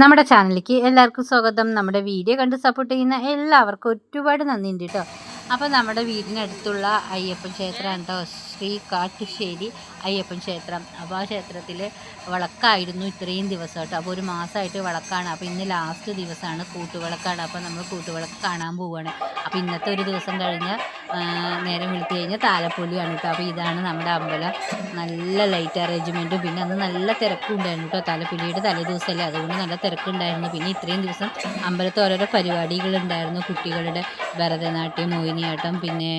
നമ്മുടെ ചാനലിലേക്ക് എല്ലാവർക്കും സ്വാഗതം. നമ്മുടെ വീഡിയോ കണ്ട് സപ്പോർട്ട് ചെയ്യുന്ന എല്ലാവർക്കും ഒരുപാട് നന്ദിയുണ്ട് കേട്ടോ. അപ്പോൾ നമ്മുടെ വീടിനടുത്തുള്ള അയ്യപ്പൻ ക്ഷേത്രമാണ് കേട്ടോ, ശ്രീ കാട്ടുശ്ശേരി അയ്യപ്പൻ ക്ഷേത്രം. അപ്പോൾ ആ ക്ഷേത്രത്തിൽ വിളക്കായിരുന്നു ഇത്രയും ദിവസം കേട്ടോ. അപ്പോൾ ഒരു മാസമായിട്ട് വിളക്കാണ്. അപ്പോൾ ഇന്ന് ലാസ്റ്റ് ദിവസമാണ്, കൂട്ടുവിളക്കാണ്. അപ്പോൾ നമ്മൾ കൂട്ടുവിളക്ക് കാണാൻ പോവുകയാണ്. അപ്പോൾ ഇന്നത്തെ ഒരു ദിവസം കഴിഞ്ഞ് നേരം വെളുത്ത് കഴിഞ്ഞാൽ താലപ്പൊലിയാണ് കേട്ടോ. അപ്പോൾ ഇതാണ് നമ്മുടെ അമ്പലം. നല്ല ലൈറ്റ് അറേഞ്ച്മെൻറ്റും പിന്നെ അന്ന് നല്ല തിരക്കും ഉണ്ടായിരുന്നു കേട്ടോ. താലപ്പൊലിയുടെ തലേദിവസമല്ലേ, അതുകൊണ്ട് നല്ല തിരക്കുണ്ടായിരുന്നു. പിന്നെ ഇത്രയും ദിവസം അമ്പലത്തിൽ ഓരോരോ പരിപാടികളുണ്ടായിരുന്നു. കുട്ടികളുടെ ഭരതനാട്യം, മോഹിനിയാട്ടം, പിന്നെ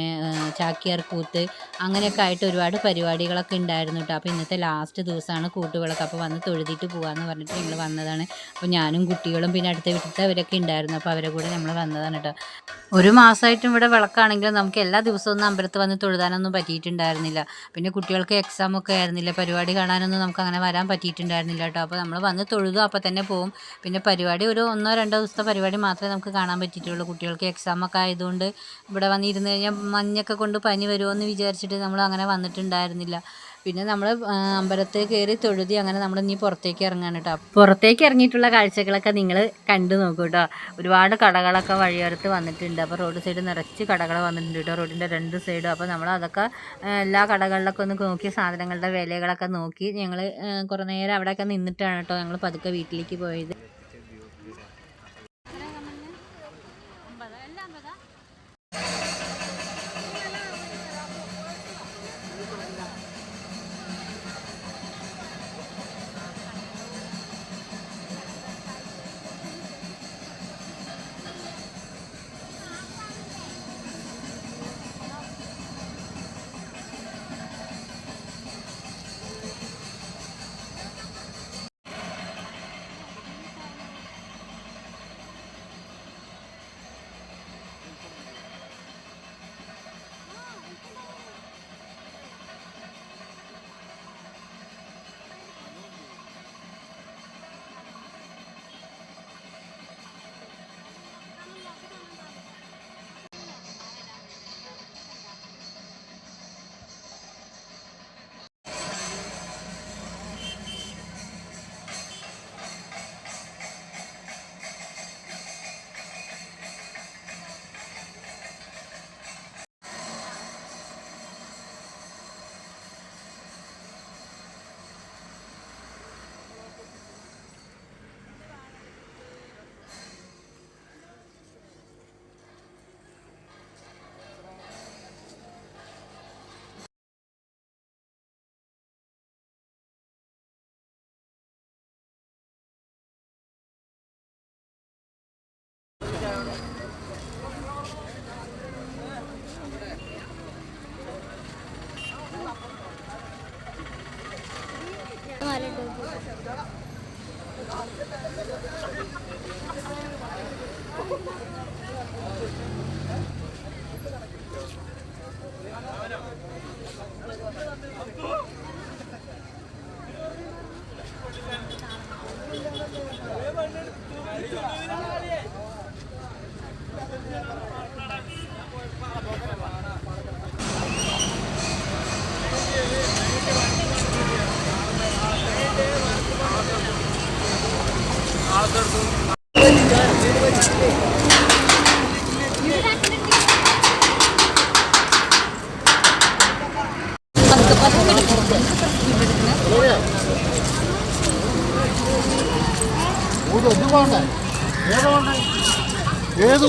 ചാക്യാർ കൂത്ത്, അങ്ങനെയൊക്കെ ആയിട്ട് ഒരുപാട് പരിപാടികളൊക്കെ ഉണ്ടായിരുന്നു കേട്ടോ. അപ്പോൾ ഇന്നത്തെ ലാസ്റ്റ് ദിവസമാണ് കൂട്ടുവിളക്ക്. അപ്പോൾ വന്ന് തൊഴുതിട്ട് പോകാമെന്ന് പറഞ്ഞിട്ട് ഞങ്ങൾ വന്നതാണ്. അപ്പോൾ ഞാനും കുട്ടികളും പിന്നെ അടുത്ത വീട്ടിലത്തെ അവരൊക്കെ ഉണ്ടായിരുന്നു. അപ്പോൾ അവരെ കൂടെ നമ്മൾ വന്നതാണ് കേട്ടോ. ഒരു മാസമായിട്ടും ഇവിടെ വിളക്കാണെങ്കിലും നമുക്ക് എല്ലാ ദിവസവും ഒന്നും അമ്പലത്തിൽ വന്ന് തൊഴുതാനൊന്നും പറ്റിയിട്ടുണ്ടായിരുന്നില്ല. പിന്നെ കുട്ടികൾക്ക് എക്സാമൊക്കെ ആയിരുന്നില്ല, പരിപാടി കാണാനൊന്നും നമുക്ക് അങ്ങനെ വരാൻ പറ്റിയിട്ടുണ്ടായിരുന്നില്ല കേട്ടോ. അപ്പോൾ നമ്മൾ വന്ന് തൊഴുതു അപ്പോൾ തന്നെ പോകും. പിന്നെ പരിപാടി ഒരു 1-2 ദിവസത്തെ പരിപാടി മാത്രമേ നമുക്ക് കാണാൻ പറ്റിയിട്ടുള്ളൂ. കുട്ടികൾക്ക് എക്സാമൊക്കെ ആയതുകൊണ്ട് ഇവിടെ വന്നിരുന്ന് കഴിഞ്ഞാൽ മഞ്ഞൊക്കെ കൊണ്ട് പനി വരുമോ എന്ന് വിചാരിച്ചിട്ട് നമ്മൾ അങ്ങനെ വന്നിട്ടുണ്ടായിരുന്നില്ല. പിന്നെ നമ്മൾ അമ്പലത്തിൽ കയറി തൊഴുതി അങ്ങനെ നമ്മൾ ഇനി പുറത്തേക്ക് ഇറങ്ങാണ് കേട്ടോ. പുറത്തേക്ക് ഇറങ്ങിയിട്ടുള്ള കാഴ്ചകളൊക്കെ നിങ്ങൾ കണ്ടു നോക്കൂ കേട്ടോ. ഒരുപാട് കടകളൊക്കെ വഴിയോരത്ത് വന്നിട്ടുണ്ട്. അപ്പോൾ റോഡ് സൈഡ് നിറച്ച് കടകൾ വന്നിട്ടുണ്ട് കേട്ടോ, റോഡിൻ്റെ 2 സൈഡും. അപ്പോൾ നമ്മൾ അതൊക്കെ എല്ലാ കടകളിലൊക്കെ ഒന്ന് നോക്കി സാധനങ്ങളുടെ വിലകളൊക്കെ നോക്കി ഞങ്ങൾ കുറേ നേരം അവിടെയൊക്കെ നിന്നിട്ടാണ് കേട്ടോ ഞങ്ങൾ പതുക്കെ വീട്ടിലേക്ക് പോയത്. ഏത്